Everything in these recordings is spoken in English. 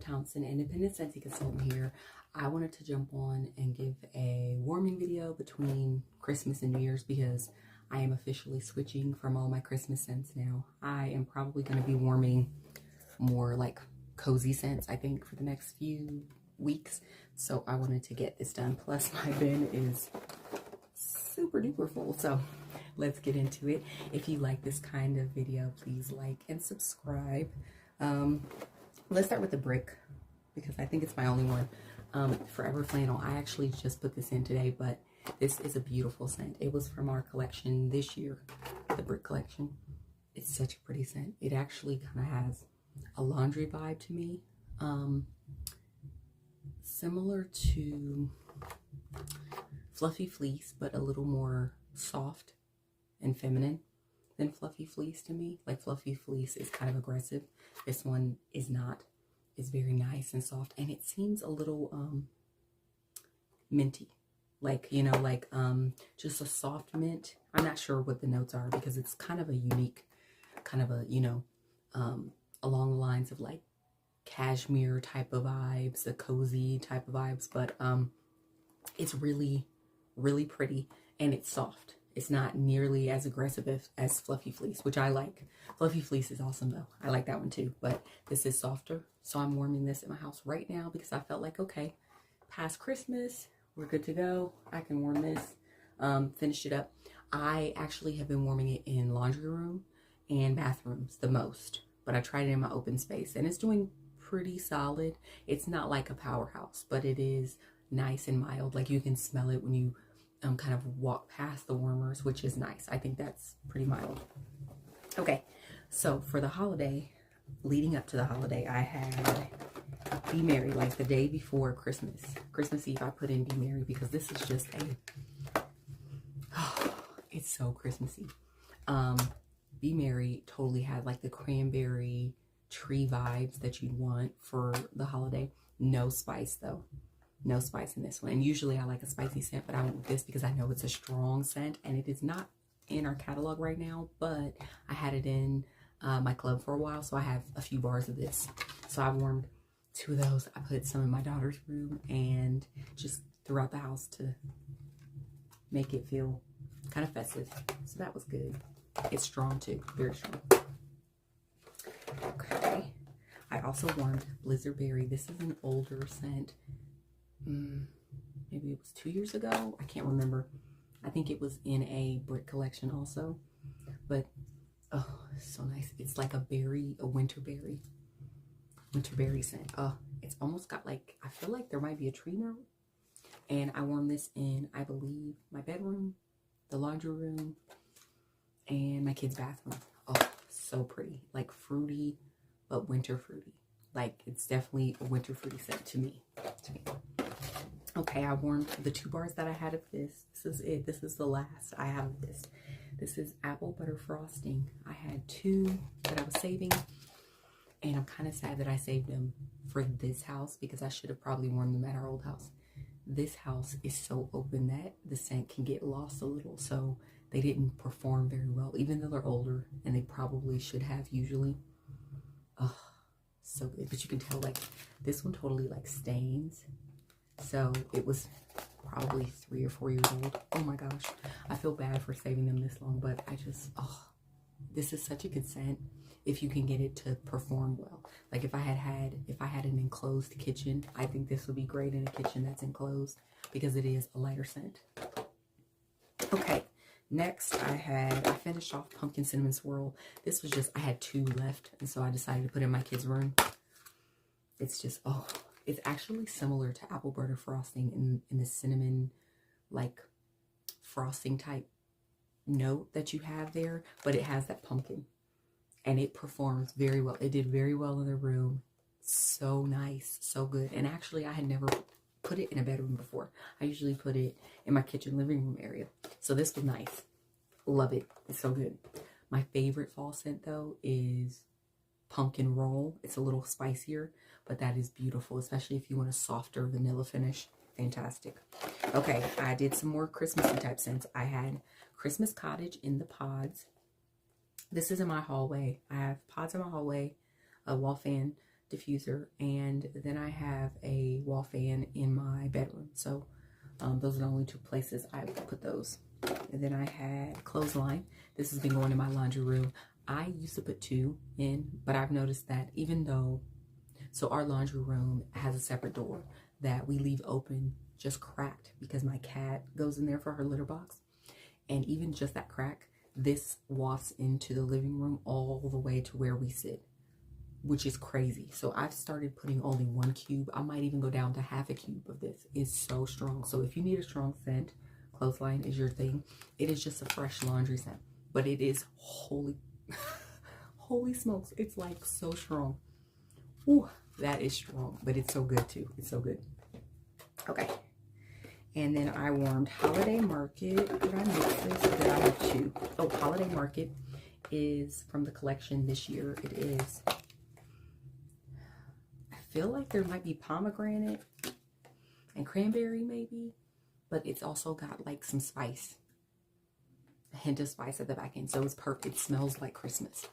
Thompson, independent Scentsy consultant here. I wanted to jump on and give a warming video between Christmas and New Year's because I am officially switching from all my Christmas scents now. I am probably going to be warming more like cozy scents, I think, for the next few weeks. So I wanted to get this done. Plus my bin is super duper full. So let's get into it. If you like this kind of video, please like and subscribe. Let's start with the brick because I think it's my only one. Forever Flannel. I actually just put this in today, but this is a beautiful scent. It was from our collection this year, the brick collection. It's such a pretty scent. It actually kind of has a laundry vibe to me, similar to Fluffy Fleece, but a little more soft and feminine than Fluffy Fleece to me. Like Fluffy Fleece is kind of aggressive. This one is not. It's very nice and soft, and it seems a little minty, like, you know, like just a soft mint. I'm not sure what the notes are because it's kind of a unique, kind of a, you know, along the lines of like cashmere type of vibes, a cozy type of vibes, but it's really, really pretty, and it's soft. It's not nearly as aggressive as Fluffy Fleece, which I like. Fluffy Fleece is awesome though. I like that one too, but this is softer. So I'm warming this in my house right now because I felt like, okay, past Christmas, we're good to go. I can warm this, finish it up. I actually have been warming it in laundry room and bathrooms the most, but I tried it in my open space and it's doing pretty solid. It's not like a powerhouse, but it is nice and mild. Like you can smell it when you kind of walk past the warmers, which is nice. I think that's pretty mild. Okay, so for the holiday, leading up to the holiday, I had Be Merry, like the day before Christmas. Christmas Eve, I put in Be Merry because this is just a, oh, it's so Christmassy. Be Merry totally had like the cranberry tree vibes that you'd want for the holiday. No spice though. No spice in this one. And usually I like a spicy scent, but I went with this because I know it's a strong scent and it is not in our catalog right now, but I had it in my club for a while, so I have a few bars of this. So I warmed 2 of those. I put some in my daughter's room and just throughout the house to make it feel kind of festive. So that was good. It's strong too, very strong. Okay. I also warmed Blizzard Berry. This is an older scent. Maybe it was 2 years ago. I can't remember. I think it was in a brick collection also. But oh, so nice. It's like a berry, a winter berry scent. Oh, it's almost got like, I feel like there might be a tree note. And I warmed this in, I believe, my bedroom, the laundry room, and my kid's bathroom. Oh, so pretty. Like fruity, but winter fruity. Like it's definitely a winter fruity scent to me. Okay, I warmed the 2 bars that I had of this. This is it. This is the last I have of this. This is apple butter frosting. I had 2 that I was saving, and I'm kind of sad that I saved them for this house because I should have probably warmed them at our old house. This house is so open that the scent can get lost a little, so they didn't perform very well, even though they're older, and they probably should have usually. Oh, so good. But you can tell, like, this one totally, like, stains. So it was probably 3 or 4 years old. Oh my gosh. I feel bad for saving them this long, but I just, oh, this is such a good scent if you can get it to perform well. Like if I had an enclosed kitchen, I think this would be great in a kitchen that's enclosed because it is a lighter scent. Okay. Next, I finished off Pumpkin Cinnamon Swirl. This was just, I had 2 left, and so I decided to put it in my kids' room. It's just, oh, it's actually similar to apple butter frosting in the cinnamon, like, frosting type note that you have there, but it has that pumpkin, and it performs very well. It did very well in the room. So nice, so good. And actually, I had never put it in a bedroom before. I usually put it in my kitchen living room area. So this was nice. Love it. It's so good. My favorite fall scent though is Pumpkin Roll. It's a little spicier, but that is beautiful, especially if you want a softer vanilla finish. Fantastic. Okay, I did some more Christmassy type scents. I had Christmas Cottage in the pods. This is in my hallway. I have pods in my hallway, a wall fan, diffuser, and then I have a wall fan in my bedroom. So those are the only two places I would put those. And then I had clothesline. This has been going in my laundry room. I used to put 2 in, but I've noticed that even though, so our laundry room has a separate door that we leave open, just cracked, because my cat goes in there for her litter box. And even just that crack, this wafts into the living room all the way to where we sit, which is crazy. So I've started putting only 1 cube. I might even go down to half a cube of this. It's so strong. So if you need a strong scent, clothesline is your thing. It is just a fresh laundry scent, but it is holy smokes, it's like so strong. Ooh, that is strong, but it's so good too. It's so good. Okay, and then I warmed Holiday Market. Did I mix this or did I have 2? Oh, Holiday Market is from the collection this year. It is, I feel like there might be pomegranate and cranberry maybe, but it's also got like some spice, a hint of spice at the back end. So it's perfect. It smells like Christmas.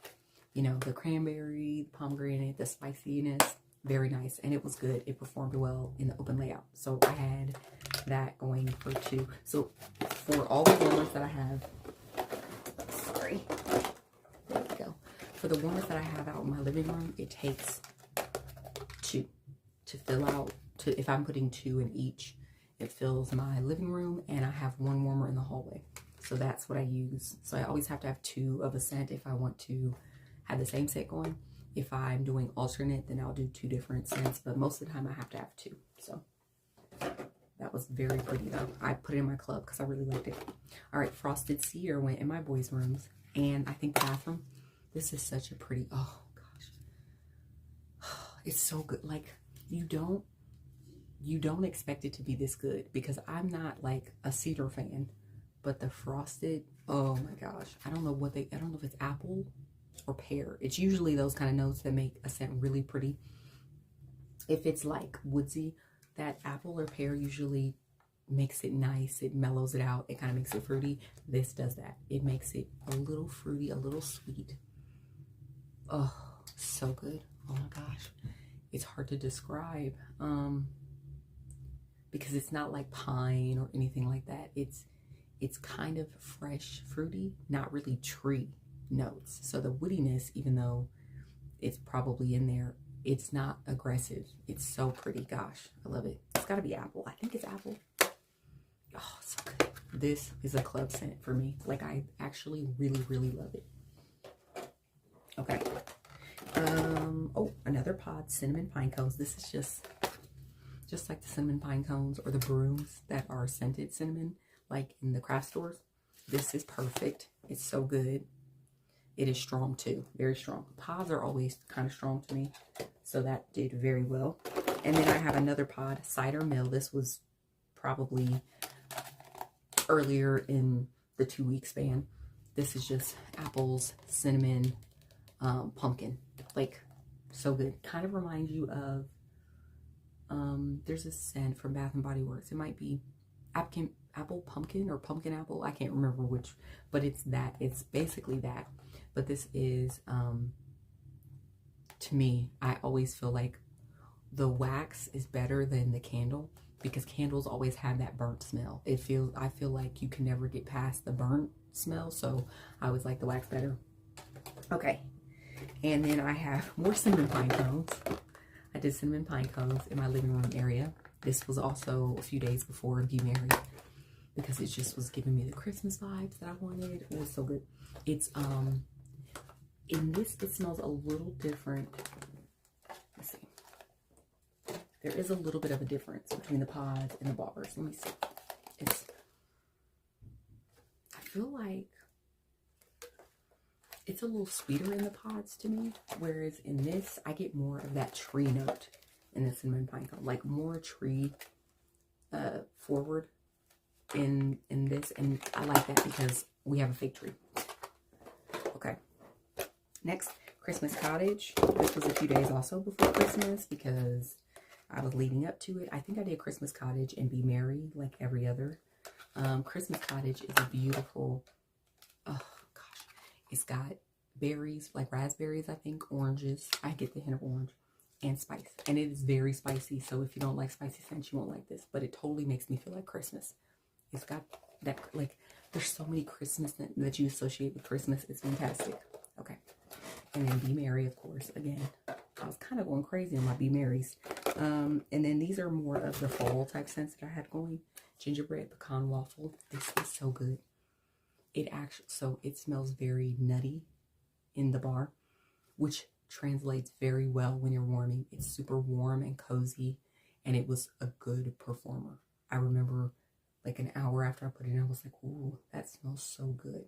You know, the cranberry, the pomegranate, the spiciness, very nice. And it was good. It performed well in the open layout. So I had that going for 2. So for all the warmers that I have, sorry, there we go. For the warmers that I have out in my living room, it takes 2 to fill out. If I'm putting 2 in each, it fills my living room, and I have 1 warmer in the hallway. So that's what I use. So I always have to have 2 of a scent if I want to have the same scent going. If I'm doing alternate, then I'll do 2 different scents, but most of the time I have to have 2. So that was very pretty though. I put it in my club because I really liked it. All right, Frosted Cedar went in my boys' rooms, and I think the bathroom. This is such a pretty, oh gosh. It's so good. Like you don't expect it to be this good, because I'm not like a cedar fan, but the frosted, oh my gosh. I don't know if it's apple or pear. It's usually those kind of notes that make a scent really pretty. If it's like woodsy, that apple or pear usually makes it nice. It mellows it out. It kind of makes it fruity. This does that. It makes it a little fruity, a little sweet. Oh, so good. Oh my gosh. It's hard to describe because it's not like pine or anything like that. It's kind of fresh, fruity, not really tree notes. So the woodiness, even though it's probably in there, it's not aggressive. It's so pretty. Gosh, I love it. It's got to be apple. I think it's apple. Oh, so good. This is a club scent for me. Like, I actually really, really love it. Okay. Oh, another pod, cinnamon pine cones. This is just like the cinnamon pine cones or the brooms that are scented cinnamon, like in the craft stores. This is perfect. It's so good. It is strong too, very strong. Pods are always kind of strong to me, so that did very well. And then I have another pod, Cider Mill. This was probably earlier in the 2-week span. This is just apples, cinnamon, pumpkin. Like, so good. Kind of reminds you of, there's a scent from Bath and Body Works. It might be apple pumpkin or pumpkin apple. I can't remember which, but it's that. It's basically that. But this is, to me, I always feel like the wax is better than the candle, because candles always have that burnt smell. I feel like you can never get past the burnt smell, so I always like the wax better. Okay, and then I have more cinnamon pine cones. I did cinnamon pine cones in my living room area. This was also a few days before Be Merry, because it just was giving me the Christmas vibes that I wanted. It was so good. It's in this, it smells a little different. Let's see. There is a little bit of a difference between the pods and the bars. Let me see. I feel like it's a little sweeter in the pods to me, whereas in this, I get more of that tree note in the cinnamon pine cone, like more tree forward in this, and I like that because we have a fake tree. Okay. Next, Christmas Cottage. This was a few days also before Christmas because I was leading up to it. I think I did Christmas Cottage and Be Merry like every other. Christmas Cottage is a beautiful, oh gosh, it's got berries, like raspberries, I think, oranges. I get the hint of orange. and spice. And it is very spicy. So if you don't like spicy scents, you won't like this. But it totally makes me feel like Christmas. It's got that, like, there's so many Christmas that you associate with Christmas. It's fantastic. Okay. And then Be Merry, of course. Again, I was kind of going crazy on my Be Marys. And then these are more of the fall type scents that I had going. Gingerbread pecan waffle. This is so good. It actually, so it smells very nutty in the bar, which translates very well when you're warming. It's super warm and cozy, and it was a good performer. I remember like an hour after I put it in, I was like, ooh, that smells so good.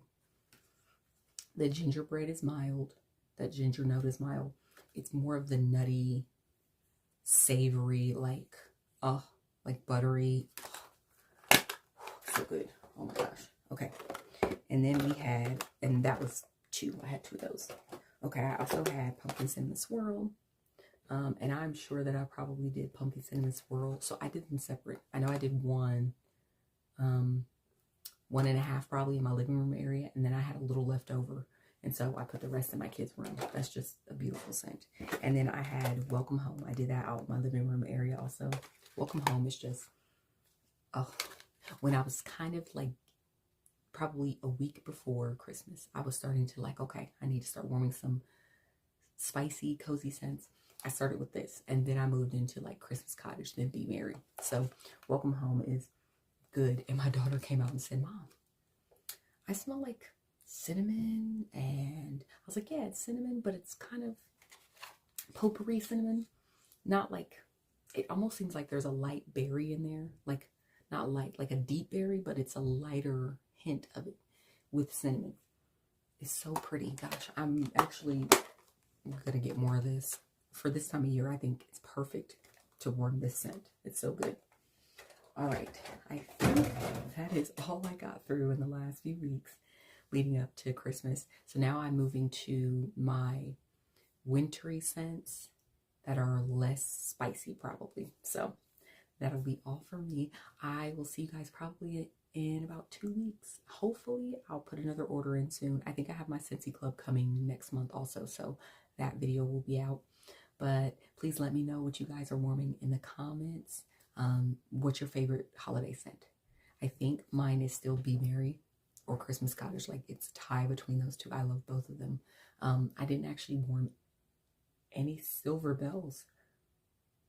The gingerbread is mild. That ginger note is mild. It's more of the nutty, savory, like buttery. So good. Oh my gosh. Okay. And then we had, and that was two. I had two of those. Okay, I also had pumpkin cinnamon swirl. And I'm sure that I probably did pumpkin cinnamon swirl. So I did them separate. I know I did one and a half probably in my living room area. And then I had a little left over. And so I put the rest in my kids' room. That's just a beautiful scent. And then I had Welcome Home. I did that out in my living room area also. Welcome Home is just, oh, when I was kind of like, probably a week before Christmas, I was starting to like, okay, I need to start warming some spicy, cozy scents. I started with this, and then I moved into like Christmas Cottage, then Be Merry. So Welcome Home is good. And my daughter came out and said, Mom, I smell like cinnamon. And I was like, yeah, it's cinnamon, but it's kind of potpourri cinnamon. Not like, it almost seems like there's a light berry in there. Like, not light, like a deep berry, but it's a lighter hint of it with cinnamon. It's so pretty. Gosh, I'm actually gonna get more of this for this time of year. I think it's perfect to warm this scent. It's so good. All right, I think that is all I got through in the last few weeks leading up to Christmas. So now I'm moving to my wintry scents that are less spicy probably. So that'll be all for me. I will see you guys probably in about 2 weeks. Hopefully, I'll put another order in soon. I think I have my Scentsy Club coming next month also, so that video will be out. But please let me know what you guys are warming in the comments. What's your favorite holiday scent? I think mine is still Be Merry or Christmas Cottage. Like, it's a tie between those two. I love both of them. I didn't actually warm any Silver Bells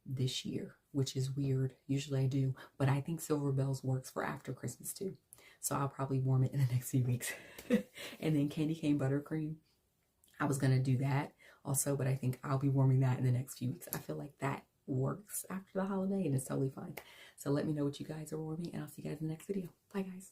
this year, which is weird. Usually I do, but I think Silver Bells works for after Christmas too. So I'll probably warm it in the next few weeks. And then Candy Cane Buttercream, I was going to do that also, but I think I'll be warming that in the next few weeks. I feel like that works after the holiday and it's totally fine. So let me know what you guys are warming, and I'll see you guys in the next video. Bye guys.